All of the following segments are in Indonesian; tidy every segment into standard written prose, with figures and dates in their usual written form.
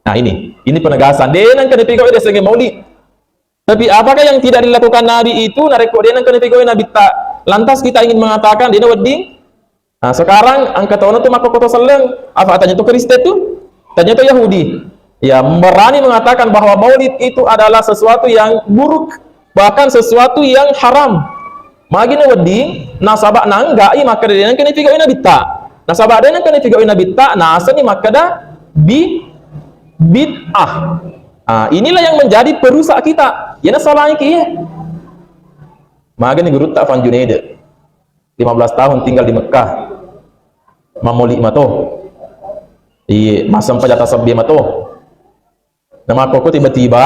Nah, ini penegasan. Denang kena pegawai dia sengi maulid. Tapi apakah yang tidak dilakukan Nabi itu nareko denang kena pegawai Nabi tak? Lantas kita ingin mengatakan dina wedding. Nah, sekarang angkat tahun itu maka kota seleng. Apa tanya itu Kristen itu? Tanya itu Yahudi. Ya, berani mengatakan bahwa maulid itu adalah sesuatu yang buruk, bahkan sesuatu yang haram. Magina wedding, nasabak nanggai maka denang kena pegawai Nabi tak. Nasabak denang kena pegawai Nabi tak. Nah, asani maka dah bid'ah. Inilah yang menjadi perusak kita. Ya salahnya kiye. Maka ni guru tak Van Junaid 15 tahun tinggal di Mekah. Mamoli mato. Di masam pajata sabbi mato. Nama koko tiba-tiba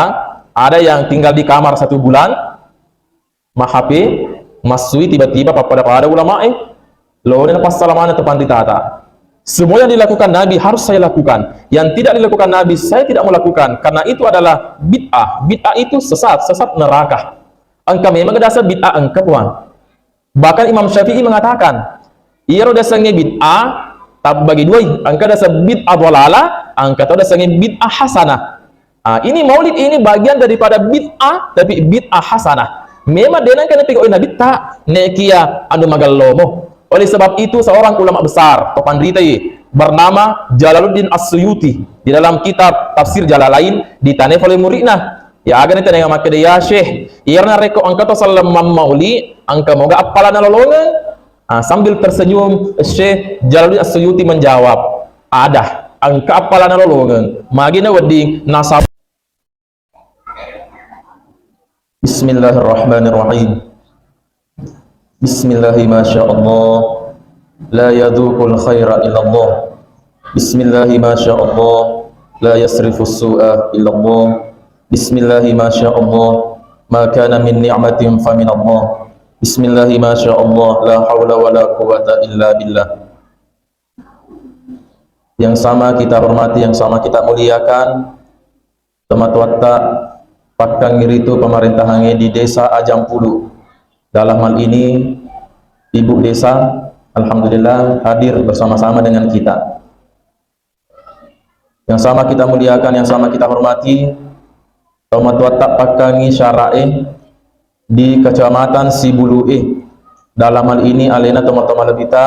ada yang tinggal di kamar 1 bulan. Mahape masui tiba-tiba pada ulama lo ni pas salamana tepan ditata. Semua yang dilakukan Nabi harus saya lakukan. Yang tidak dilakukan Nabi saya tidak mau lakukan. Karena itu adalah bid'ah. Bid'ah itu sesat neraka. Engkau memang dasar bid'ah engkau puan. Bahkan Imam Syafi'i mengatakan, ia dasarnya bid'ah tak bagi dua. Engkau dasar bid'ah dhalala, engkau dasarnya bid'ah hasanah. Ini maulid ini bagian daripada bid'ah, tapi bid'ah hasanah. Memang denang kena pegawai Nabi tak nekia anu magalomo. Oleh sebab itu seorang ulama besar topan rita bernama Jalaluddin As-Suyuti di dalam kitab tafsir Jalalain ditanif oleh muridnya. Ya agar kita dengan makna ya Syekh, irna reko angka to sallam mauli angka moga apalan lolongan. Sambil tersenyum Syekh Jalaluddin As-Suyuti menjawab, ada angka apalan lolongan. Magina wedding nasab. Bismillahirrahmanirrahim. Bismillahi masyaallah la yadukul khaira illallah. Bismillahi masyaallah la yasrifus su'a illallah. Bismillahi masyaallah ma kana min ni'matin faminallah. Bismillahi masyaallah la haula wala quwata illa billah. Yang sama kita hormati, yang sama kita muliakan temat watak pakang ngiritu pemerintahannya di desa Ajampulu. Dalam hal ini ibu desa alhamdulillah hadir bersama-sama dengan kita. Yang sama kita muliakan, yang sama kita hormati tomat watak pakangi syara'i di Kecamatan Sibulu'e. Dalam hal ini alena tomat-tomat lebita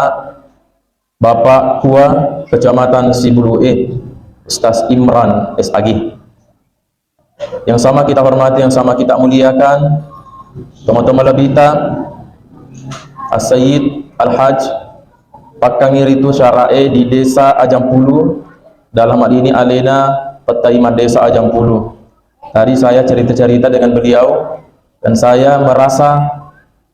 Bapak Kua Kecamatan Sibulu'e Ustaz Imran SAG. Yang sama kita hormati, yang sama kita muliakan teman-teman lebita As-Sayyid Al-Haj pakangi ritu syara'i di desa Ajampulu. Dalam hal ini alena petaiman desa Ajampulu. Tadi saya cerita-cerita dengan beliau dan saya merasa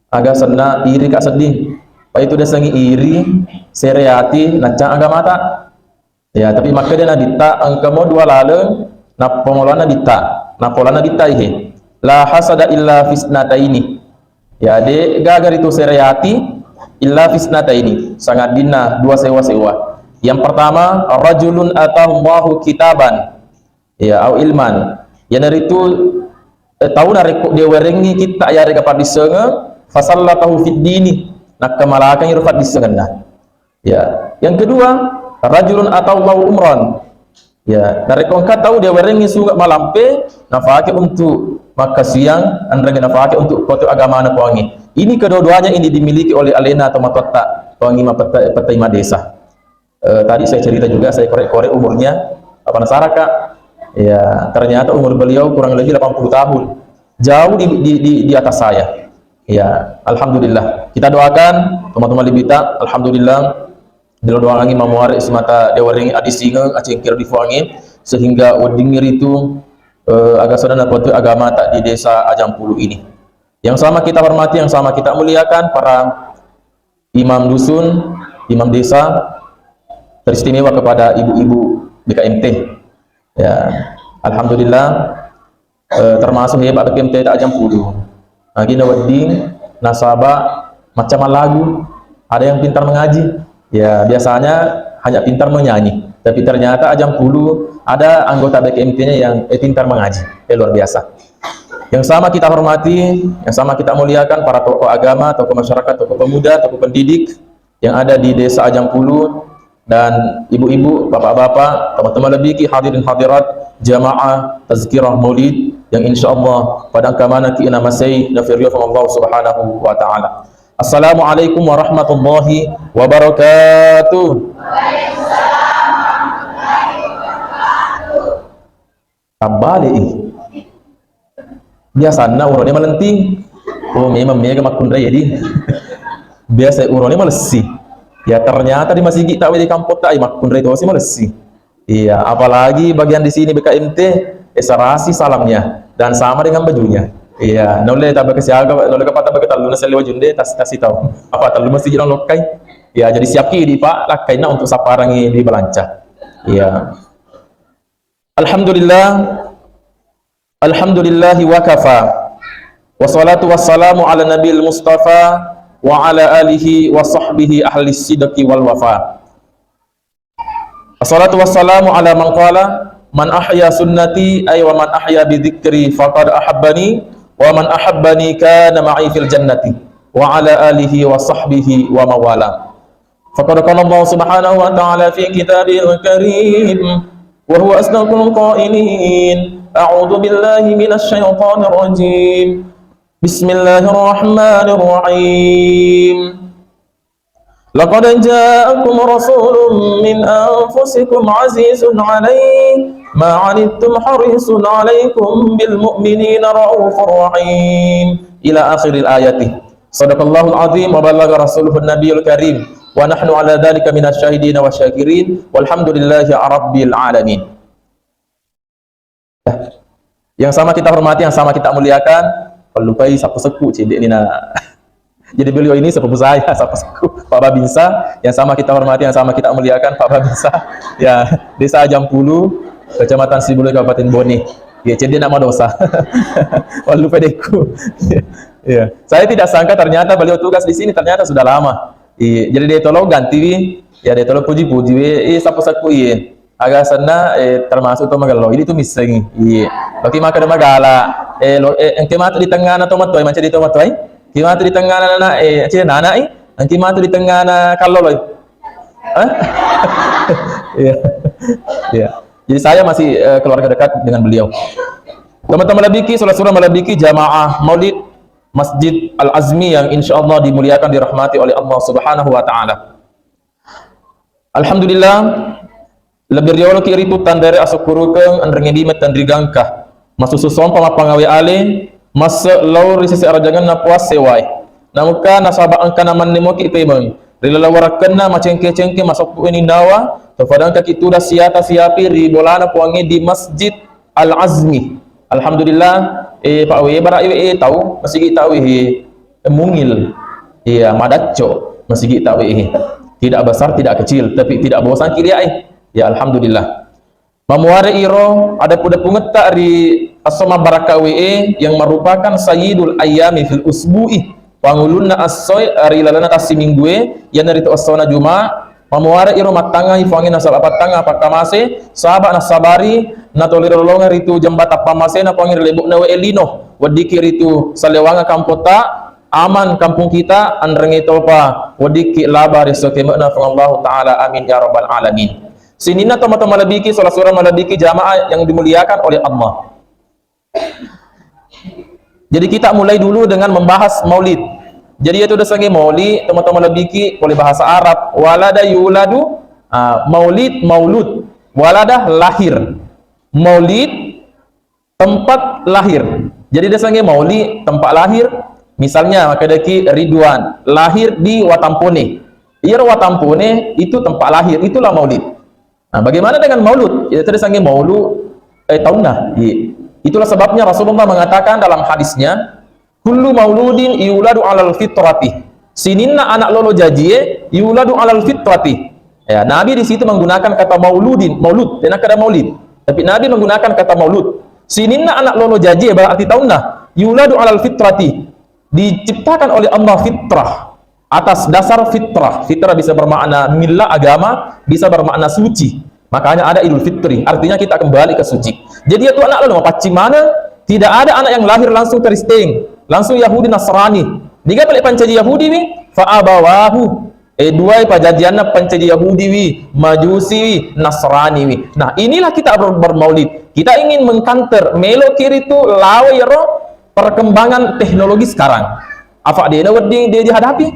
agak senang, iri kak sedih. Pak itu dasangi iri seriati nacang agama tak ya, tapi maka dia nadita angka mau dua lalu na pengolana dita na polana dita ihe la hasada illa fisnataini. Ya de gagar itu seriati illa fisnataini, sangat dina dua sewa-sewa. Yang pertama rajulun atahullahu kitaban ya au ilman. Yang dari itu tahu nareko dia werengi kita ya reka padisenga fasallatahu fid dini nak kemalakan yurfat disengenna. Ya, yang kedua rajulun atahullahu umran. Ya, nareko engkau tahu dia werengi sungai malampe nafake untuk maka siang andrege nafake untuk kotu agama anak wangi. Ini kedua-duanya ini dimiliki oleh alena atau matota wangi petai desa. Tadi saya cerita juga, saya korek-korek umurnya apa nasaraka. Ya, ternyata umur beliau kurang lebih 80 tahun. Jauh di atas saya. Ya, alhamdulillah. Kita doakan teman-teman libita, alhamdulillah. Doa lagi mamuar semata dewaring adisinga acengkir difuangi sehingga wedingir itu agak sadana potu agama tak di desa Ajampulu ini. Yang sama kita hormati, yang sama kita muliakan para imam dusun, imam desa, teristimewa kepada ibu-ibu BKMT. Ya, alhamdulillah termasuk hebat BKMT tak Ajampulu. Gina wedding nasabah macam lagu, ada yang pintar mengaji. Ya, biasanya hanya pintar menyanyi, tapi ternyata Ajampulu ada anggota BKMT-nya yang pintar mengaji. Luar biasa. Yang sama kita hormati, yang sama kita muliakan para tokoh agama, tokoh masyarakat, tokoh pemuda, tokoh pendidik yang ada di desa Ajampulu. dan ibu-ibu, bapak-bapak, teman-teman lebih hadirin hadirat jamaah tazkirah maulid yang insyaallah pada kamana ki nama say nafiriyo Allah subhanahu wa ta'ala. Assalamualaikum warahmatullahi wabarakatuh. Kembali biasa na urone malenting. Oh memang mega makundra jadi biasa urone malesi. Ya ternyata di masjid kita di kampung tak makundra itu masih malesi. Iya, apalagi bagian di sini BKMT esarasi salamnya dan sama dengan bajunya. Iya, noleh tak berkesiaga, noleh kepatah berketal lunas lewat junde tas tahu. Apa tahu masjid orang lokai? Ya jadi siap di Pak lakaina untuk saparangi di Balanca. Iya. Alhamdulillahi wa kafa. Wassalatu wassalamu ala nabil mustafa wa ala alihi wa sahbihi ahli sidqi wal wafa. Wassalatu wassalamu ala man qala man ahya sunnati ay wa man ahya bi dzikri faqad ahabbani wa man ahabbani kana ma'i fil jannati wa ala alihi wa sahbihi wa mawala. Faqad qala Allah subhanahu wa ta'ala fi kitabihil karim wa huwa asdaqul qailin. A'udzu billahi minasy syaithanir rajim. Bismillahirrahmanirrahim. Laqad ja'akum rasulun min anfusikum 'azizun 'alaihi ma 'anittum harisun 'alaikum bil mu'minina raufur rahim. Ila akhiril ayati. Shadaqallahul 'azim wa ballagha rasuluhun nabiyul karim wa nahnu 'ala dzalika minasy syahidin wa syakirin walhamdulillahi rabbil alamin. Yang sama kita hormati, yang sama kita muliakan. Kalau lupai sapu-seku cedek ini nak. Jadi beliau ini sepupu saya, sapu-seku Pak Babinsa, yang sama kita hormati, yang sama kita muliakan Pak Babinsa. Ya, Desa Ajampulu, Kecamatan Sibulu, Kabupaten Bone. Ya, cedek nama dosa. Kalau lupai deku. Ya, saya tidak sangka ternyata beliau tugas di sini ternyata sudah lama. Iya, jadi dia tolong ganti, ya dia tolong puji-puji, sapu-seku iya. Agak sana termasuk to magalo ini tuh miseng iya bagi maka magala engke matu di tengah na tomatoy macam di tomatoy kimatu di tengah na nana engke matu di tengah na kaloloy iya iya jadi saya masih keluarga dekat dengan beliau. Teman-teman labiki surah-surah malabiki jamaah maulid Masjid Al-Azmi yang insyaallah dimuliakan dirahmati oleh Allah Subhanahu wa taala. Alhamdulillah lebih riwalo ki ritu tandare asukurukeng andrengi dimet tandri gangkah masususom pamapangawe ale mas laur sisi arajangan na puas sewai namuka nasaba angka naman nemo ki pemeng rilalawarakena macengke-cengke masuk ini nawa tafadang kaki tuda siata siapi ribolana puangi di Masjid Al-Azmi. Alhamdulillah Pak we bara tahu masih kita we mungil iya madaco masih kita we tidak besar tidak kecil tapi tidak bosan kiri ya alhamdulillah. Mamuare iro ada puda pungeta ri asoma baraka yang merupakan sayyidul ayami fil usbu'i pangulunna asoy ari lalana tasiminggue yang dari tu asona juma mamuare iro matanga ifangi nasal apatanga pakamase sahabat nasabari natolirolonga ritu jambata pamase na pangir lebuk nawe elino wadiki ritu salewanga kampota aman kampung kita andrengi topa wadiki labar isoke makna Allah taala amin ya rabbal alamin. Sinina teman-teman malabiki surah-surah malabiki jamaah yang dimuliakan oleh Allah. Jadi kita mulai dulu dengan membahas maulid. Jadi itu udah sange maulid teman-teman malabiki oleh bahasa Arab walada yuladu maulid maulud walada lahir maulid tempat lahir. Jadi udah sange maulid tempat lahir misalnya makadaki Ridwan lahir di Watampone. Iya Watampone itu tempat lahir itulah maulid. Nah, bagaimana dengan maulud? Ya tadi sange maulud tahunna. Itulah sebabnya Rasulullah mengatakan dalam hadisnya, kullu mauludin yuladu 'alal fitrati. Sininna anak lolo jajie yuladu 'alal fitrati. Ya, Nabi di situ menggunakan kata mauludin, maulud, dan kata maulid. Tapi Nabi menggunakan kata maulud. Sininna anak lolo jajie berarti tahunna yuladu 'alal fitrati. Diciptakan oleh Allah fitrah. Atas dasar fitrah. Fitrah bisa bermakna milah agama, bisa bermakna suci. Makanya ada Idul Fitri, artinya kita kembali ke suci. Jadi itu anak lalu paci mana? Tidak ada anak yang lahir langsung Kristen, langsung Yahudi Nasrani. Jika balik pancaji Yahudi ni, fa abawahu Dua pajajianna pancadi Yahudi wi, Majusi wi, Nasrani wi. Nah, inilah kita bermaulid. Kita ingin mengkanter melo kiri itu lawe yaro perkembangan teknologi sekarang. Apa dia dia dihadapi?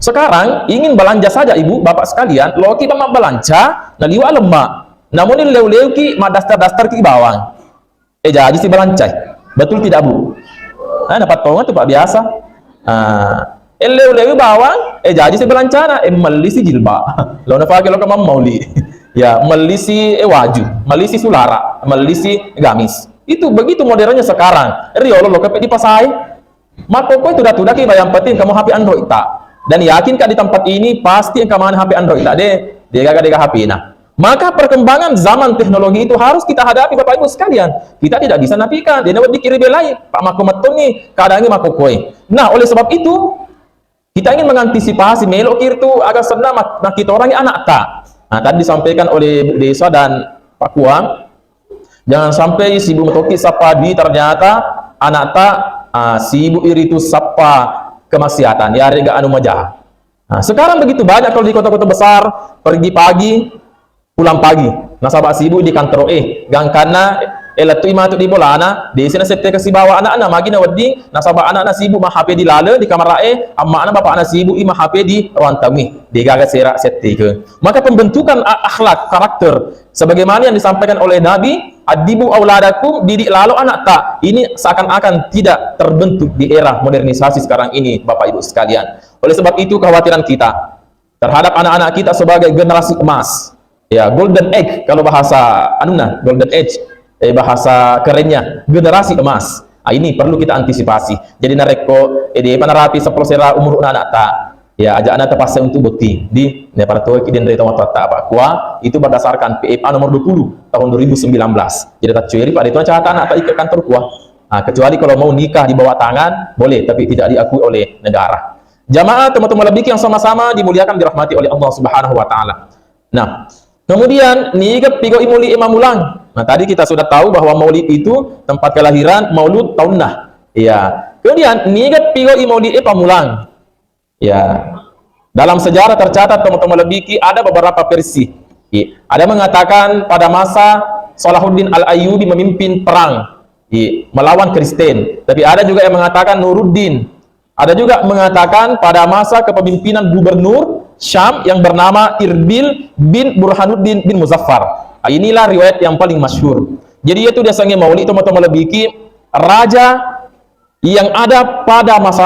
Sekarang ingin belanja saja ibu, bapak sekalian, lo kita mau belanja, nah liwa lemak. Namun ini leu-leu ki ma dastar-dastar ki bawang. Jadi si belanja. Betul tidak, Bu? Nah, dapat tongan tuh Pak biasa. Leu-leu bawang, jadi si belanja melisi jilbab. Lo na pakai lo kamam mauli. Ya, melisi waju, melisi sulara, melisi gamis. Itu begitu modernnya sekarang. Rio lo kepek di pasai. Maka kau itu dah ki bayang penting kamu HP Android tak. Dan yakin di tempat ini pasti yang kamu HP Android tak deh. Dia gak HP nah. Maka perkembangan zaman teknologi itu harus kita hadapi Bapak Ibu sekalian. Kita tidak bisa nafikan. Dia nak dikiri belai. Pak Makomaton nih kadangnya makokoi. Nah, oleh sebab itu kita ingin mengantisipasi melokir itu agak senang kita orangnya anak tak. Nah, tadi disampaikan oleh Bu Desa dan Pak Kuang. Jangan sampai si Ibu Metoki sapa di ternyata anak tak si Ibu iri itu sapa kemaksiatan. Ya rega anu majah. Nah, sekarang begitu banyak kalau di kota-kota besar pergi pagi pulang pagi. Nasabah si ibu di kantor gangkana elatu imatu di bolana di sini sete kasih bawa anak-anak magi na wedi nasabah anak-anak si ibu mah HP di lale di kamar amma anak bapak anak si ibu imah HP di rantami di gaga serak sete ke. Maka pembentukan akhlak karakter sebagaimana yang disampaikan oleh Nabi, adibu auladakum, didik lalu anak tak. Ini seakan-akan tidak terbentuk di era modernisasi sekarang ini Bapak Ibu sekalian. Oleh sebab itu kekhawatiran kita terhadap anak-anak kita sebagai generasi emas. Ya, golden age kalau bahasa golden age bahasa kerennya generasi emas. Ini perlu kita antisipasi. Jadi nareko di panarapi seprosera umur anak tak. Ya, ajak anak terpaksa untuk bukti di Neparto Kiden dari Tamat Pak Kua itu berdasarkan PFA nomor 20 tahun 2019. Jadi tak cuy pada itu catatan atau ikut kantor Kua. Kecuali kalau mau nikah di bawah tangan boleh, tapi tidak diakui oleh negara. Jamaah teman-teman lebih yang sama-sama dimuliakan dirahmati oleh Allah Subhanahu wa taala. Nah, kemudian nigat pigo imuli imamulang. Nah, tadi kita sudah tahu bahwa Maulid itu tempat kelahiran Maulud taunah. Iya. Kemudian nigat pigo imuli pamulang. Ya. Dalam sejarah tercatat teman-teman lebih ada beberapa versi. Ya. Ada mengatakan pada masa Salahuddin Al-Ayyubi memimpin perang melawan Kristen. Tapi ada juga yang mengatakan Nuruddin. Ada juga mengatakan pada masa kepemimpinan gubernur Syam yang bernama Irbil bin Burhanuddin bin Muzaffar. Inilah riwayat yang paling masyhur. Jadi itu dasarnya Maulid teman-teman lebih raja yang ada pada masa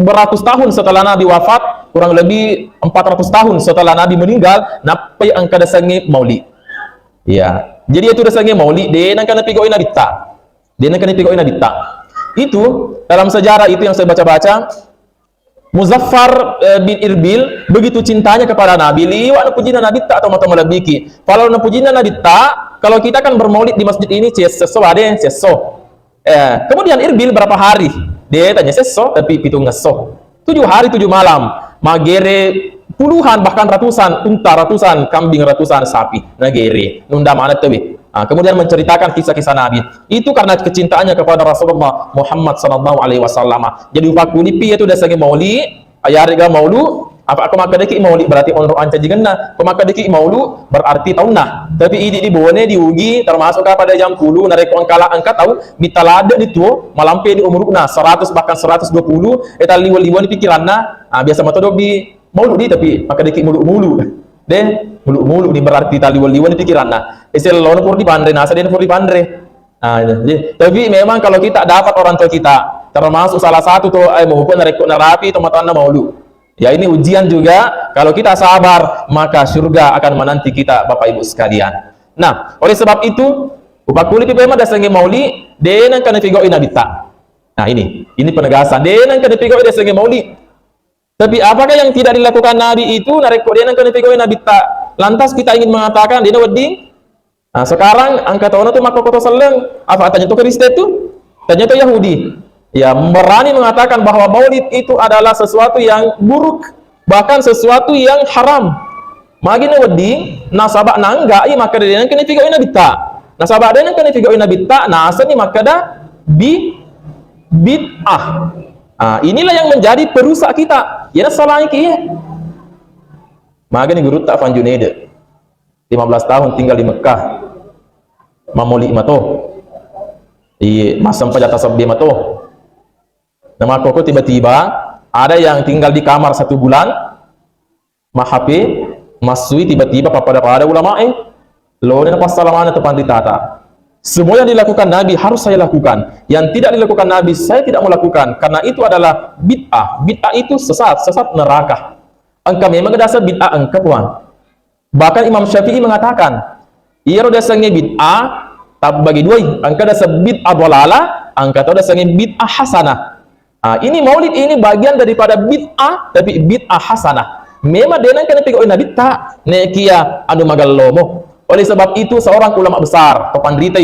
beratus tahun setelah Nabi wafat, kurang lebih 400 tahun setelah Nabi meninggal, napai angka dasarnya Maulid. Ya, jadi itu dasarnya Maulid. Dia nak kena pigoin adita. Dia nak kena pigoin adita. Itu dalam sejarah itu yang saya baca-baca. Muzaffar bin Irbil begitu cintanya kepada Nabi, liwat pujina Nabi tak atau mata malabiki. Kalau pujina Nabi tak, kalau kita kan bermaulid di masjid ini seso ada seso. Kemudian Irbil berapa hari? Dia tanya seso tapi itu ngeso. 7 hari 7 malam. Magere puluhan bahkan ratusan unta, ratusan kambing, ratusan sapi. Nagere nunda mana tuh? Kemudian menceritakan kisah-kisah Nabi. Itu karena kecintaannya kepada Rasulullah Muhammad sallallahu alaihi wasallam. Jadi upakulipi itu dasarnya maulid, ayariga maulu, apa aku maka deki maulid berarti onro anca jigenna, aku maka deki maulu berarti tahunna. Tapi ini di bone diugi termasuk pada jam 10 nareko angkala angka tahu mitalada itu malampe di umurna 100 bahkan 120 eta liwal-liwal di pikiranna. Biasa matodok di maulud di tapi maka deki mulu-mulu. Deh mulu-mulu di berarti tali wali-wali pikiran nah isel lono pur di pandre nasa den pur di pandre. Tapi memang kalau kita dapat orang tua kita termasuk salah satu tuh mau nareko narapi teman-teman maulu ya, ini ujian juga. Kalau kita sabar maka surga akan menanti kita Bapak Ibu sekalian. Nah, oleh sebab itu upakuli pipi memang dasarnya mauli denan kana pigo inabita. Nah, ini penegasan denan kana pigo dasarnya mauli. Tapi apakah yang tidak dilakukan Nabi itu nareko dia nang kana pigoin Nabi tak? Lantas kita ingin mengatakan dia wedi. Nah, sekarang angka tahun itu maka kota seleng. Apa tanya itu Kristen itu? Tanya itu Yahudi. Ya, berani mengatakan bahwa Maulid itu adalah sesuatu yang buruk, bahkan sesuatu yang haram. Magi na wedi nasabak nangga i maka dia nang kana pigoin Nabi tak. Nasabak dia nang kana pigoin Nabi tak, nasa ni maka da bid'ah. Inilah yang menjadi perusak kita. Ya salah iki. Magani guru tak Van Junaid 15 tahun tinggal di Mekah. Mamoli mato. Masam pajata sabbi mato. Nama koko tiba-tiba ada yang tinggal di kamar 1 bulan. Mahape masui tiba-tiba pada ulama lo ni pasalamana tepan ditata. Semua yang dilakukan Nabi harus saya lakukan. Yang tidak dilakukan Nabi saya tidak mau lakukan, karena itu adalah bid'ah. Bid'ah itu sesat neraka. Engkau memang dasar bid'ah engkau puan. Bahkan Imam Syafi'i mengatakan, ia dasarnya bid'ah tak bagi dua. Engkau dasar bid'ah dalalah, engkau tahu dasarnya bid'ah hasanah. Ini maulid ini bagian daripada bid'ah, tapi bid'ah hasanah. Memang denang kena pegawai Nabi tak nekia anu magalomo. Oleh sebab itu seorang ulama besar pepandrita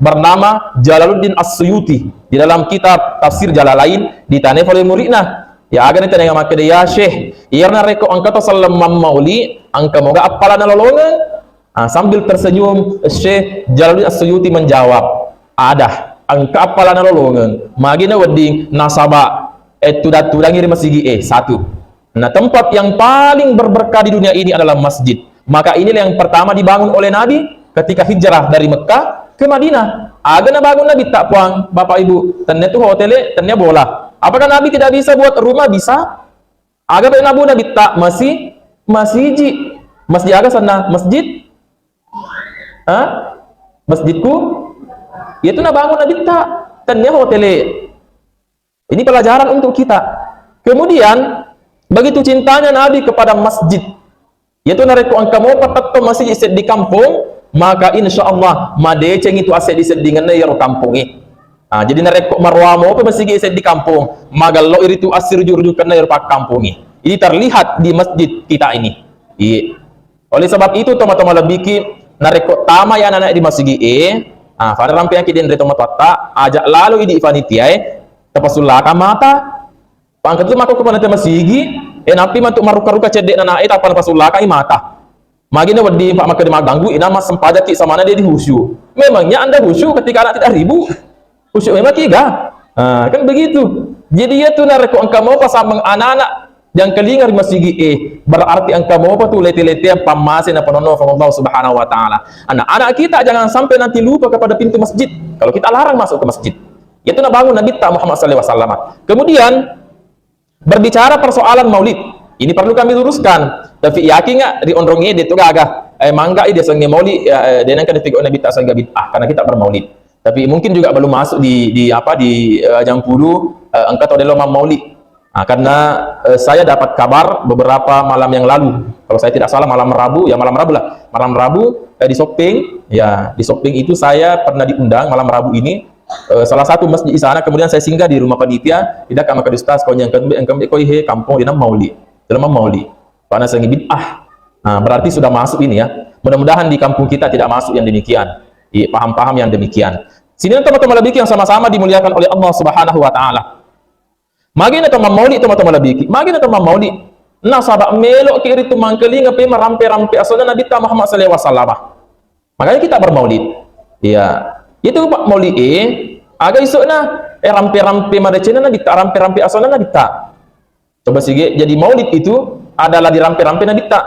bernama Jalaluddin As-Suyuti di dalam kitab tafsir Jalalain ditanif oleh muridna. Ya agan itu dengan maka dia Syekh, ia reko angka to sallam mauli angka moga apalan lolongan. Sambil tersenyum Syekh Jalaluddin As-Suyuti menjawab, ada angka apalan lolongan. Magina wedding nasaba tudang ngirim masigi satu. Nah, tempat yang paling berberkah di dunia ini adalah masjid. Maka inilah yang pertama dibangun oleh Nabi ketika hijrah dari Mekah ke Madinah. Agak bangun Nabi tak puang, Bapak Ibu. Ternyata itu hotelnya, ternyata bola. Apakah Nabi tidak bisa buat rumah? Bisa. Agak Nabi tak masjid. Masjid agak sana masjid. Masjidku. Itu nak bangun Nabi tak. Ternyata hotelnya. Ini pelajaran untuk kita. Kemudian begitu cintanya Nabi kepada masjid, yaitu nareku angka mau patatto masjid iset di kampung, maka insya Allah madeceng itu aset iset di ngene yaro kampung jadi nareku marwa mau masjid iset di kampung, magallo iritu asir jurju kena yaro pak kampung ini terlihat di masjid kita ini. Oleh sebab itu teman-teman lebih nareku tama ya anak di masjid pada rampai yang kiden reto matata ajak lalu ini panitia tapasulah mata pangkat itu mako kepada tema sigi napi mantuk maruka-ruka cedek nana apa pasulah kai mata magina wedi pak maka dimaganggu ina mas sempajati sama dia di husyu. Memangnya Anda husyu ketika anak tidak ribu husyu memang kiga kan begitu. Jadi ya tuh nareko angka mau pasang anak-anak yang kelingar masigi berarti angka mau apa tuh leti-leti yang pamasin apa nono Allah Subhanahu wa taala. Anak-anak kita jangan sampai nanti lupa kepada pintu masjid kalau kita larang masuk ke masjid. Itu nak bangun Nabi Muhammad SAW. Kemudian berbicara persoalan maulid, ini perlu kami luruskan. Tapi yakin nggak di ondrongnya dia tuh gagah mangga dia sange maulid dia nang kan tiga Nabi tak sange bid'ah karena kita bermaulid. Tapi mungkin juga belum masuk di Jampulu angkat odelo maulid. Karena saya dapat kabar beberapa malam yang lalu, kalau saya tidak salah malam Rabu lah. Malam Rabu di Sopeng, di Sopeng itu saya pernah diundang malam Rabu ini. Salah satu masjid di sana, kemudian saya singgah di rumah panitia, tidak kamar kedustas kau yang kampung di maulid, dalam maulid, karena sangi bid'ah. Berarti sudah masuk ini ya. Mudah-mudahan di kampung kita tidak masuk yang demikian, paham-paham yang demikian. Sini teman-teman lebih yang sama-sama dimuliakan oleh Allah Subhanahu Wa Taala. Magina teman maulid teman-teman lebih, magina teman maulid. Nah sahabat melok kiri tu mangkeli ngapai merampe-rampe asalnya Nabi Muhammad SAW. Makanya kita bermaulid. Iya. Itu Pak maulid agak isukna rampe-rampe madacena Nabi tak rampe-rampe asalnya Nabi tak. Coba sige jadi maulid itu adalah di rampe-rampe Nabi tak.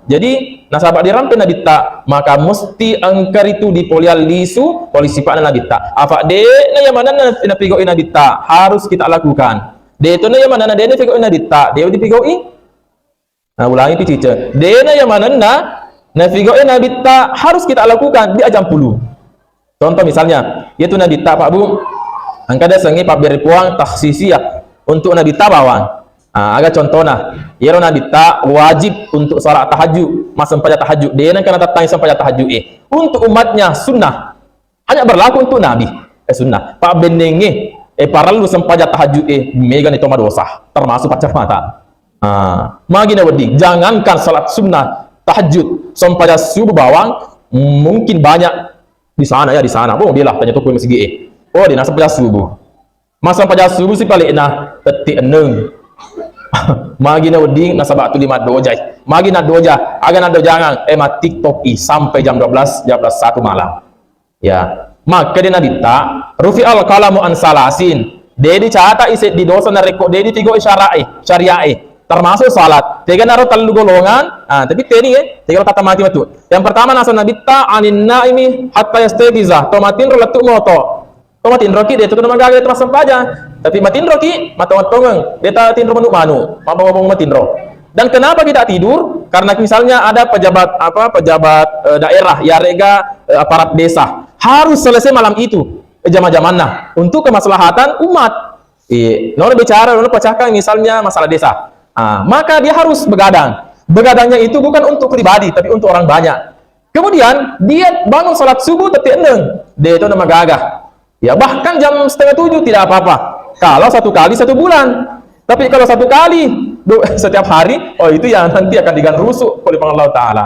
Jadi nasabak di rampe Nabi tak, maka mesti angkar itu di polial lisu polisi pak Nabi tak. Apa de na yang mana na pigoi Nabi tak harus kita lakukan. De itu na yang mana na de pigoi Nabi tak, de dipigoi. Ulangi pice. De na yang mana na pigoi Nabi tak harus kita lakukan di Jampulu. Contoh misalnya, yaitu Nabi tak Pak Bu, angkada sengi Pak beri puang taksisiyah untuk Nabi tak bawang. Agak contohnya, ya Nabi tak wajib untuk salat tahajud, masa pada tahajud. Dia nak kena datang sampai tahajud untuk umatnya sunnah. Hanya berlaku untuk Nabi sunnah. Pak benenge para lu sampai tahajud megan itu dosa, termasuk pacar mata. Magina wedi, jangankan salat sunnah tahajud sampai subuh bawang, mungkin banyak di sana di sana. Oh dia lah tanya tu masih oh dia nak sampai subuh. Masa sampai subuh si paling tetik eneng. Magina wedi nasabak tu 5 dojai. Magina doja, agak jangan TikTok sampai jam 12, jam 1 malam. Ya. Maka dia Nabi tak rufi al kalamu an salasin. Dia dicatat isi di dosa na rekod dia tigo syariah. termasuk salat. Tiga naro telu golongan. Tapi teni tiga kata mati betul. Yang pertama nasa nabi anin naimi hatta yastabiza. Tomatin roletu moto. Tomatin roki dia tu kena magaga terasa saja. Tapi matin roki mata tongeng. Dia tin ro manu. Mama matin ro. Dan kenapa kita tidur? Karena misalnya ada pejabat daerah, ya rega aparat desa harus selesai malam itu jam-jamannya untuk kemaslahatan umat. Nono bicara, nono pecahkan misalnya masalah desa. Maka dia harus begadang. Begadangnya itu bukan untuk pribadi, tapi untuk orang banyak. Kemudian dia bangun salat subuh tetek eneng. Dia itu nama gagah. Ya bahkan jam 6:30 tidak apa-apa. Kalau 1 kali 1 bulan. Tapi kalau 1 kali setiap hari, itu yang nanti akan digan rusuk oleh Allah Ta'ala.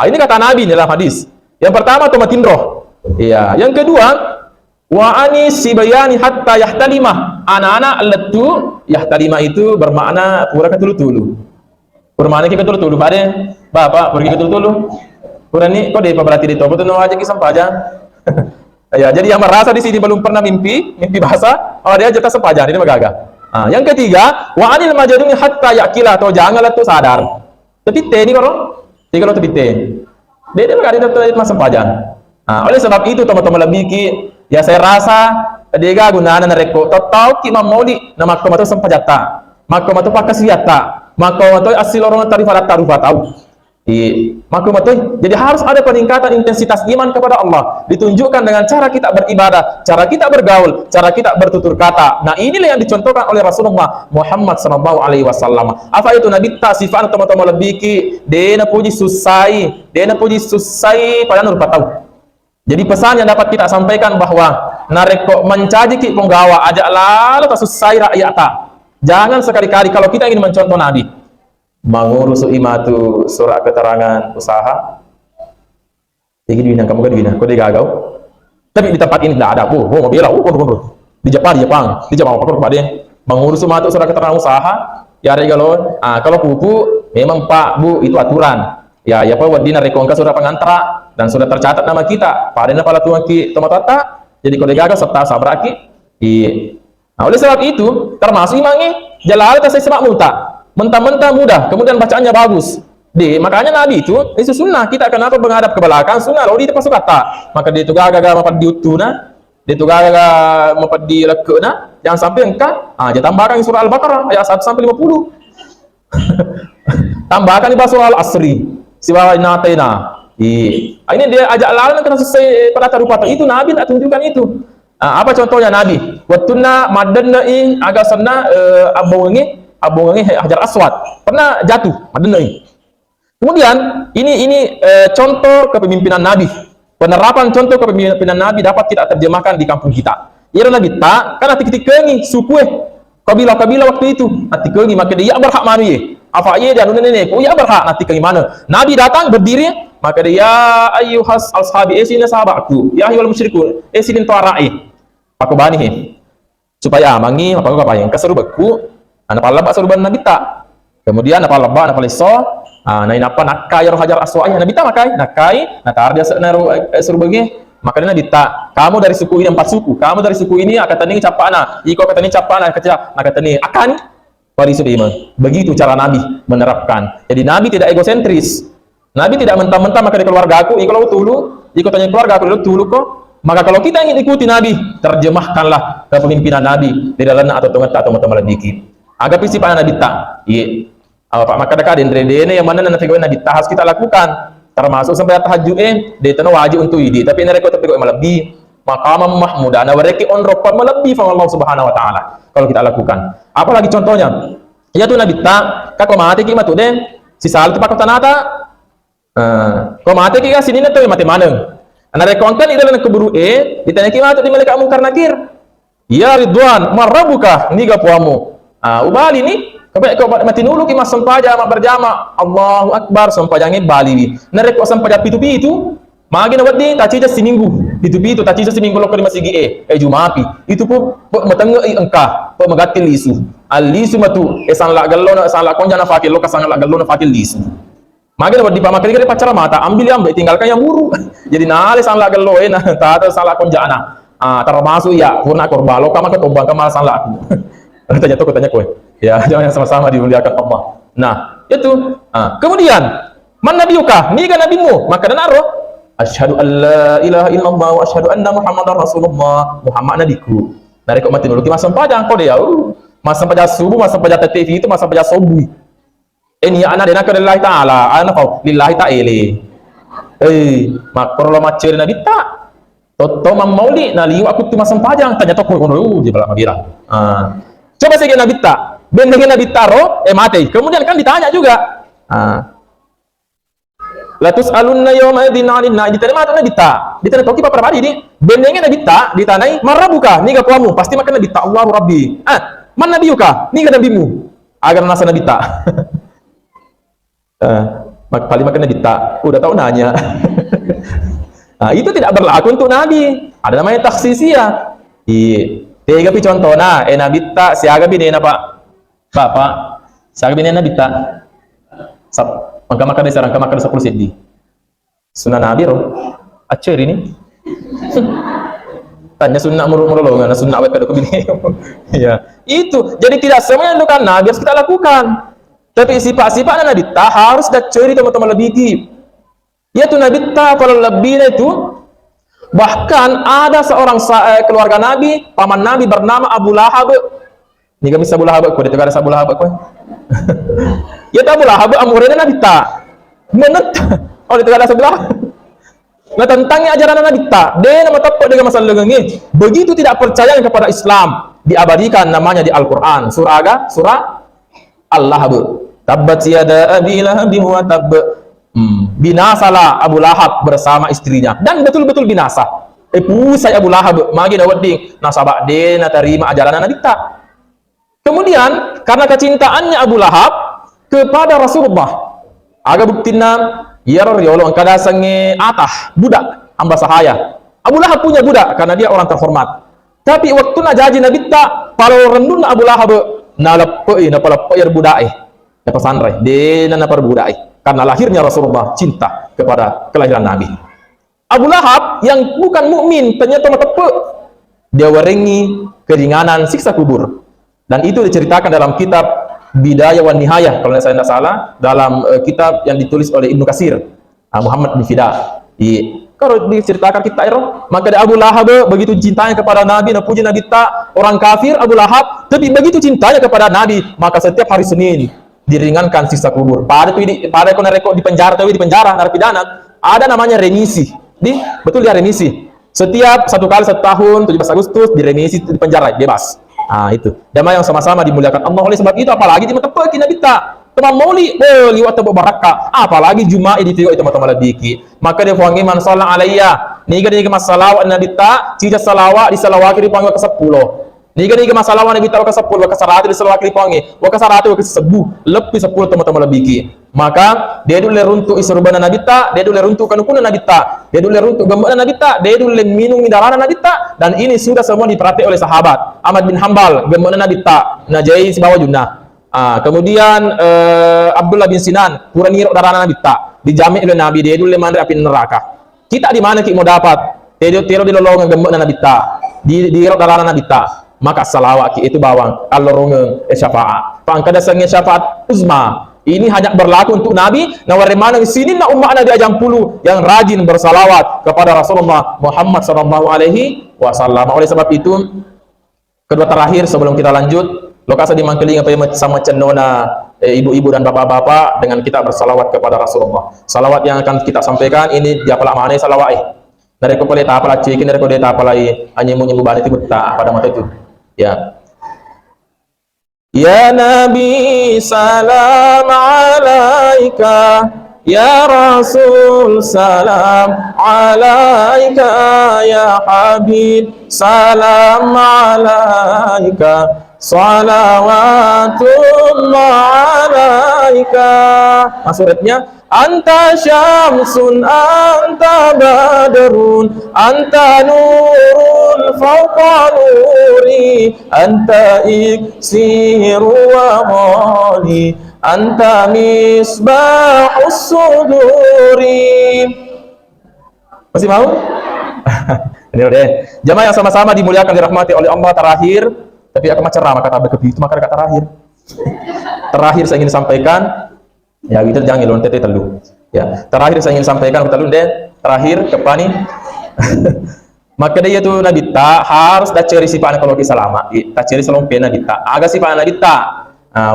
Ini kata Nabi dalam hadis. Yang pertama tomatin roh. Iya. Yang kedua, wa ani sibayani hatta yahtalimah. Anak-anak letu yahtalimah itu bermakna pura ketulu-tulu. Bermakna kita ketulu-tulu. Ada bapak pergi ketulu-tulu. Pura ni kok dia berarti di tobat tu aja kisah aja. Ya, jadi yang merasa di sini belum pernah mimpi basah, dia jatah sepajan ini magaga. Yang ketiga, wa anil majaduni hatta yakila, atau janganlah tu sadar. Tapi ni kalau tiga lo tapi dia magaga itu masuk sepajan. Oleh sebab itu teman-teman lebih ki, ya saya rasa dia gunaan nareko tahu ki mamoli nama komato sempajata makomato pakasiata makomato asil orang tarifat tahu makomato. Jadi harus ada peningkatan intensitas iman kepada Allah, ditunjukkan dengan cara kita beribadah, cara kita bergaul, cara kita bertutur kata. Nah, inilah yang dicontohkan oleh Rasulullah Muhammad SAW. Apa itu Nabi sifat teman-teman lebih ki, dia puji susai pada nur tahu. Jadi pesan yang dapat kita sampaikan bahwa nareko mencaji ki penggawa ajak lalu kasusai rakyat tak. Jangan sekali-kali kalau kita ingin mencontoh Nabi mengurus imatu surat keterangan usaha. Jadi duina kamu kan duina, kau dia gagal. Tapi di tempat ini tidak ada pun. Mau bilang, di Jepang apa kau dia mengurus imatu surat keterangan usaha. Ya regalo. Kalau pupu memang Pak Bu itu aturan. Ya apa buat dina rekongka sudah pengantra dan sudah tercatat nama kita. Padahal pala tuan ki tomatata. Jadi kalau dia gagal serta sabraki. Oleh sebab itu termasuk imangi jalal tasai sebab muta. Mentah-mentah mudah, kemudian bacaannya bagus. Makanya Nabi itu sunnah kita kenapa menghadap ke belakang sunnah. Lalu dia pasuk kata, maka dia itu gagal mapat diutuna, dia itu gagal mapat dilekena. Jangan sampai engkau, dia tambahkan surah Al-Baqarah ayat 1 sampai 50. Tambahkan di surah Al-Asri, siwa natena. Ini dia ajak lawan kena selesai pada tarupata itu Nabi tak tunjukkan itu. Apa contohnya Nabi? Watuna madanai agak sana abongi Hajar Aswad pernah jatuh madenai. Kemudian ini contoh kepemimpinan Nabi. Penerapan contoh kepemimpinan Nabi dapat kita terjemahkan di kampung kita. Ia Nabi tak karena tikengi suku kabilah waktu itu tikengi maka dia berhak manu apa ia dan nenek ya berhak nanti ke mana. Nabi datang berdiri maka dia ayyuhas ashabi esina sahabatku ya ayyuhal musyrikun esinin tuarai aku bani supaya mangi apa yang keseru beku anak palabak seruban Nabi tak. Kemudian apa labak apa leso nain apa nakai roh Hajar Aswad Nabi tak nakai natar dia seru bagi maka Nabi tak kamu dari suku ini 4 suku kamu dari suku ini akan tani capana iko kata ni capana kecil kata ni akan warisu iman. Begitu cara Nabi menerapkan. Jadi Nabi tidak egosentris. Nabi tidak mentah-mentah maka di keluarga aku kalau tulu iko tanya keluarga aku tulu kok. Maka kalau kita ingin ikuti Nabi terjemahkanlah kepemimpinan Nabi di dalam atau teman-teman dikit. Agak visi pada Nabi tak. Pak maka dekat dene yang mana nanti Nabi tak harus kita lakukan. Termasuk sampai tahajud dia itu wajib untuk ini. Tapi ini rekod tapi kau melebih. Maqamam mahmuda ana wareki on rokod melebih from Allah Subhanahu wa taala. Kalau kita lakukan. Apalagi contohnya? Ya tu Nabi tak kako mati ki matu den. Si sal tu pak tanata. Ko mati ki sini tu mati maneng. Ana rekongkan itu dalam keburu ditanya ki matu di malaikat mungkar nakir. Ya Ridwan marabuka niga puamu. Ubali ni kau mati nulu ki mas sampaja mak berjama Allahu Akbar sampajangnya bali narek kok sampaja pitu-pitu magi na waddi tacija seminggu pitu-pitu tacija seminggu lo kali masih jumapi itu pun matanga engka po magatil lisu alisu matu esan la gallo na sala konja na fakil lo kasang la gallo na fakil lisu magi na waddi pa makali kali pacara mata ambil tinggalkan yang buru jadi nale sang la gallo na tata sala konja na termasuk ya purna korbalo kama ke tombang kamal sang la aku tanya kowe ya jangan sama-sama dimuliakan Allah. Nah, itu. Kemudian, man nabiyuka? Ni kan nabimu. Maka dan naruh asyhadu an la ilaha illallah wa asyhadu anna muhammadar rasulullah. Muhammad nabiku. Dari kau mati dulu, masa pajang kau dia. Masa pajang subuh, masa pajang TV itu masa pajang subuh. Ini anak dia nak lillahi ta'ala, anak kau lillahi ta'ala. Makro lo macam nabi tak. Toto mauli na liu aku tu masa pajang tanya toko kono dia bilang. Coba saya nabi tak. Bendengin nabi taro mati. Kemudian kan ditanya juga. Latus alunna yawma idin 'anil na'i ditanya mata nabi tak. Ditanya toki apa pribadi ini? Bendengin nabi tak ditanai marabuka ni kamu pasti makan nabi tak Allahu rabbi. Man nabiyuka? Ni kan nabimu. Agar nasa nabi tak. Paling makan nabi tak. Udah tahu nanya. Itu tidak berlaku untuk nabi. Ada namanya taksisiyah. Tiga pi contoh nah, nabi tak siaga bini apa? Bapak, siaga bini nabi tak. Maka makan desa rangka makan 10 sedi. Sunnah nabi roh. Acer ini. Tanya sunnah mulu-mulu nggak sunnah awet kadok bini. Ya, itu. Jadi tidak semuanya dilakukan nabi harus kita lakukan. Tapi sifat-sifat nabi tak harus dah ceri teman-teman lebih deep. Yaitu nabi tak kalau lebihnya itu bahkan ada seorang keluarga nabi, paman nabi bernama Abu Lahab. Ini kami Abu Lahab kau dia ada Abu Lahab kau. Ya Abu Lahab amurnya nabi tak. Menent. Oh dia ada sebelah. Nah tentangnya ajaran nabi tak. Dia nama tepat dengan masalah ini. Begitu tidak percaya kepada Islam diabadikan namanya di Al-Qur'an. Surah Al-Lahab. Tabbat yada abi lahab wa tabb. Binasalah Abu Lahab bersama istrinya dan betul-betul binasa. Pusai Abu Lahab magi dah wedding nasabak dia nak terima ajaran nabi tak. Kemudian karena kecintaannya Abu Lahab kepada Rasulullah aga buktina ya riolo kada sange atah budak hamba sahaya. Abu Lahab punya budak karena dia orang terhormat. Tapi waktu nak janji nabi tak kalau rendun Abu Lahab na lepe na palepe ya budak ya pesantren dia na budak karena lahirnya Rasulullah cinta kepada kelahiran Nabi. Abu Lahab yang bukan mukmin ternyata tepe dia warengi keringanan siksa kubur dan itu diceritakan dalam kitab Bidayah wan Nihayah kalau saya tidak salah dalam kitab yang ditulis oleh Ibnu Katsir Muhammad bin Fida. Kalau diceritakan kita maka Abu Lahab begitu cintanya kepada Nabi dan puji Nabi tak orang kafir Abu Lahab tapi begitu cintanya kepada Nabi maka setiap hari Senin diringankan siksa kubur. Pada rekod di penjara atau di penjara narapidana ada namanya remisi. Betul dia remisi. Setiap 1 kali 1 tahun 17 Agustus diremisi di penjara bebas. Itu. Damai yang sama-sama dimuliakan Allah oleh sebab itu apalagi di mata kita kita teman mauli liwat barakah apalagi Jumat di itu teman-teman lebih maka dia panggil man sallallahu alayya ni gani ke masalah nabi ta cita salawat di salawat dipanggil ke 10. Niga masalah nabi tahu ke 10 ke 100 di selawat lipangi wa ke 100 ke 1000 lebih 10 teman-teman lebih maka dia dulu runtuk isrubana nabi ta dia dulu runtuk kanukuna nabi ta dia dulu runtuk gambana nabi ta dia dulu minum darah nabi ta dan ini sudah semua diperhati oleh sahabat Ahmad bin Hanbal gambana nabi ta najai sibawa junah kemudian Abdullah bin Sinan kurang ngirok darah nabi ta dijamin oleh nabi dia dulu mandri api neraka kita di mana kita mau dapat dia tiro di lolongan gambana nabi ta di darah nabi ta maka salawat itu bawang Allah rongeng syafaat pangkada sangnya syafaat uzma ini hanya berlaku untuk Nabi nawari mana di sini nak umat Nabi ajang puluh yang rajin bersalawat kepada Rasulullah Muhammad sallallahu alaihi wasallam. Oleh sebab itu kedua terakhir sebelum kita lanjut lokasi di Mangkeling apa yang sama cenona ibu-ibu dan bapak-bapak dengan kita bersalawat kepada Rasulullah. Salawat yang akan kita sampaikan ini dia pala mana salawat dari ko pala ta pala cikin dari ko dia ta pala hanya munyi bubani itu ta pada mata itu. Ya Nabi salam alaika ya Rasul salam alaika ya Habib salam alaika salawatullah alaika. Maksudnya anta syamsun anta badrun anta nurun fawqa nuri anta iksiru wa mali anta misbahus suduri. Masih mau? Ini udah jamaah yang sama-sama dimuliakan dirahmati oleh Allah terakhir tapi aku macam ramah kata begitu maka kata terakhir Terakhir saya ingin sampaikan, ya gitu jangan lontet telu. Ya, terakhir saya ingin sampaikan telu deh. Terakhir kepa nih. Maka dia tuh Nabi ta harus dah ceri sifat kalau kita selama. Tak ceri selama Nabi ta. Agak sifat Nabi ta.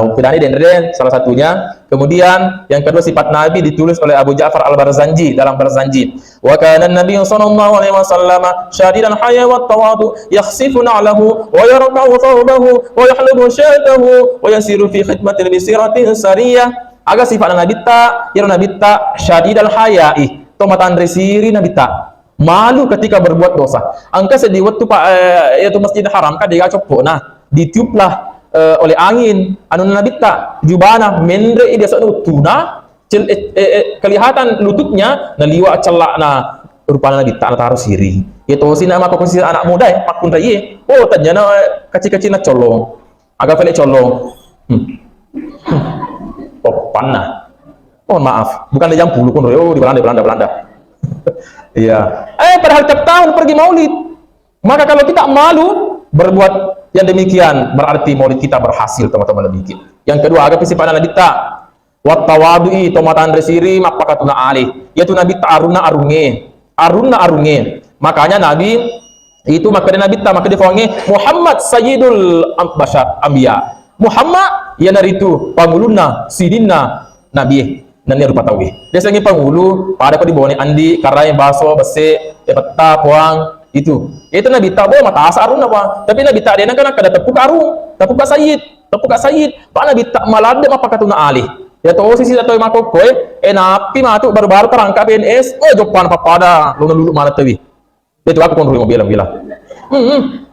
Ukidani den salah satunya. Kemudian yang kedua sifat Nabi ditulis oleh Abu Ja'far Al-Barzanji dalam Barzanji. Wa kana an-nabiy sallallahu alaihi wasallam syadidan haya wa tawadu yakhsifu na'lahu wa yarfa'u thawbahu wa yahlubu syatahu wa yasiru fi khidmatil bisiratin sariyah. Agak sifat Nabi ta, ya Nabi ta syadidal haya'i. Tomatan resiri Nabi ta. Malu ketika berbuat dosa. Angka sedih waktu Pak yaitu Masjidil Haram kan dia copok. Nah, ditiuplah oleh angin anu Nabi ta jubana mendre dia sanu tuna kelihatan lututnya naliwa celak na rupana Nabi ta taruh siri. Itu sina maka posisi anak muda ya makun rai. Oh, tanya kecil-kecil na colong. Agak pelek colong. Oh, panah. Mohon maaf, bukan di Jampulu pun. Oh, di Belanda. Iya. Padahal tiap tahun pergi maulid. Maka kalau kita malu berbuat yang demikian, berarti maulid kita berhasil, teman-teman lebih. Yang kedua, agak sifat Nabi ta wat tawadu'i tomatan resiri mapakatuna alih. Yaitu Nabi ta aruna arunge. Makanya Nabi itu maka Nabi ta maka difange Muhammad Sayyidul Bashar Anbiya. Muhammad ya naritu panguluna sidinna Nabi. Nani rupa tahu dia sangi panggulu pada kau dibawa andi karai baso bese peta puang itu Nabi tak boleh mata asa arun apa tapi Nabi tak dia kan ada tepuk ka sayid pak Nabi tak malade apa katuna alih ya tahu sisi atau mako koe napi matu baru-baru terangkap PNS jopan papada lulu mana tawi itu aku pun mau bilang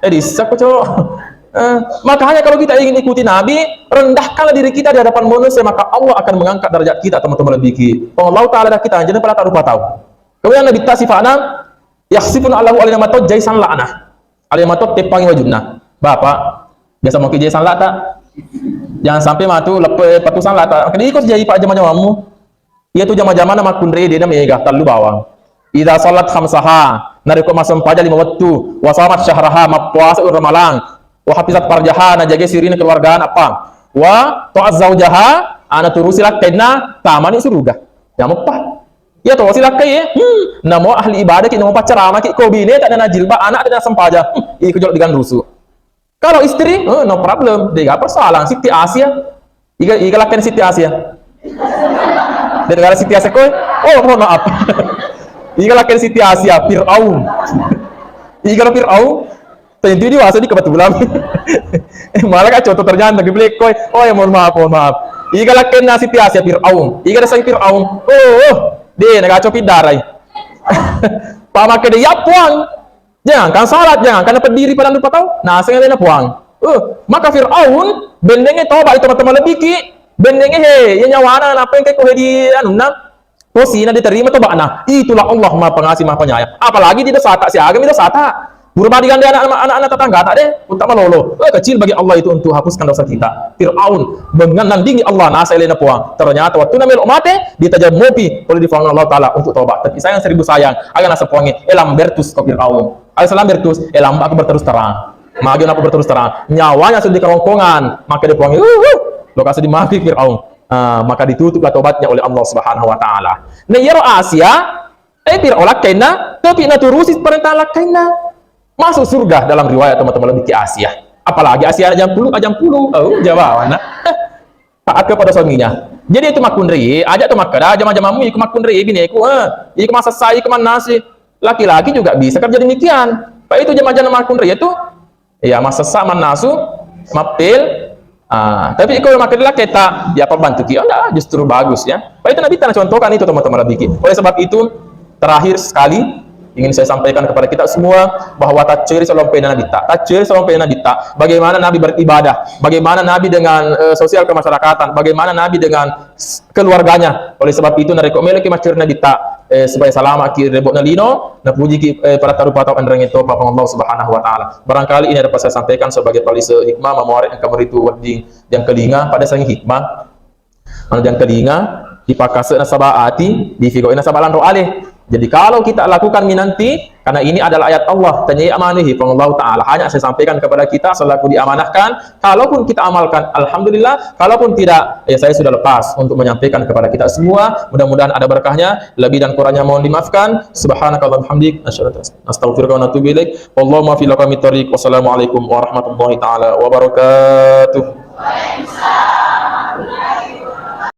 jadi sakko makanya kalau kita ingin ikuti Nabi, rendahkanlah diri kita di hadapan manusia, maka Allah akan mengangkat derajat kita, teman-teman lebih. Allah Ta'ala kita jangan pernah taruh tahu. Kemudian Nabi ta sifana yakhsifun Allahu alaihi matot jaisan la'ana. Alaihi matot tepangi wajudna. Bapak, biasa mau jaisan la tak? Jangan sampai matu lepe patusan la tak. Kini ikut jadi pak jama-jamamu. Ia tu jama-jama nama kundre dia mega talu bawang. Idza salat khamsaha, nariko masam pada 5 waktu, wa shamat syahraha, mapuasa Ramadan. Wa hafizat farjaha na jaga sirina keluargaan apa wa ta'az zaujaha ana turusilak kaina tamani surga ya mopah ya to silak kay namo ahli ibadah ki namo pacarama ki ko bine tak ada jilbab anak ada sempaja ikut dengan rusuh kalau istri no problem dia apa persoalan Siti Asia iga lakken Siti Asia dari negara Siti Asia koy mohon maaf iga lakken Siti Asia Fir'aun iga Fir'aun tentu dia wasa di kebetulan malah kan contoh ternyata lagi beli koi ya mohon maaf iga lakken na Siti Asia Fir'aun iga dasang Fir'aun dia nagaco pidaray pamake dia puang jangan kan salat jangan kan dapat diri pada lupa tahu nah sengaja na puang maka Fir'aun bendenge toba itu teman-teman lebih ki bendenge ya nyawana apa yang kau di posina diterima toba nah itulah Allah Maha Pengasih Maha Penyayang apalagi tidak sata si agam itu sata berbandingan dengan anak-anak tetangga tak deh untuk melolo kecil bagi Allah itu untuk hapuskan dosa kita. Fir'aun menandingi Allah nasa elena puang ternyata waktu namel mate ditajam mopi oleh difangan Allah Ta'ala untuk tobat tapi sayang 1000 sayang agar nasa puangnya elam bertus ke Fir'aun salam bertus elam aku berterus terang magi aku berterus terang nyawanya sudah di kerongkongan maka dia puangnya lokasi dimaki Fir'aun maka ditutuplah tobatnya oleh Allah Subhanahu Wa Ta'ala nah yaro Asia Fir'aun kena tapi naturusis perintah kena masuk surga dalam riwayat teman-teman lebih ke Asia apalagi Asia jam 10 Jawa mana taat kepada suaminya jadi itu makundri ajak tu makada jama-jamamu ikut makundri bini ikut masa saya ke nasi laki-laki juga bisa kerja demikian pak itu jama-jama makundri itu ya masa sama nasu mapil tapi kalau makin laki tak dia pembantu kita justru bagus ya pak itu Nabi tanah contohkan itu teman-teman lebih oleh sebab itu terakhir sekali ingin saya sampaikan kepada kita semua bahwa tajir salom pena dita bagaimana Nabi beribadah bagaimana Nabi dengan sosial kemasyarakatan bagaimana Nabi dengan keluarganya oleh sebab itu nareko meleki macur dita supaya salama ki rebok nalino na puji ki para tarupa andreng itu papang Allah Subhanahu Wa Ta'ala barangkali ini dapat saya sampaikan sebagai palise hikmah mamuari yang kamar itu wading yang kelinga pada sang hikmah yang kelinga dipakase nasabah ati difigoin nasabalan ro'aleh. Jadi kalau kita lakukan nanti Karena ini adalah ayat Allah, tanyi amanihi Allah Ta'ala. Hanya saya sampaikan kepada kita selaku diamanahkan. Kalaupun kita amalkan, alhamdulillah. Kalaupun tidak, ya saya sudah lepas untuk menyampaikan kepada kita semua. Mudah-mudahan ada berkahnya. Lebih dan kurangnya mohon dimaafkan. Subhanakallahumma hamdik, astaghfiruka wa atubu ilaik. Wallahumma fi laqami thariq. Wassalamualaikum warahmatullahi taala wabarakatuh.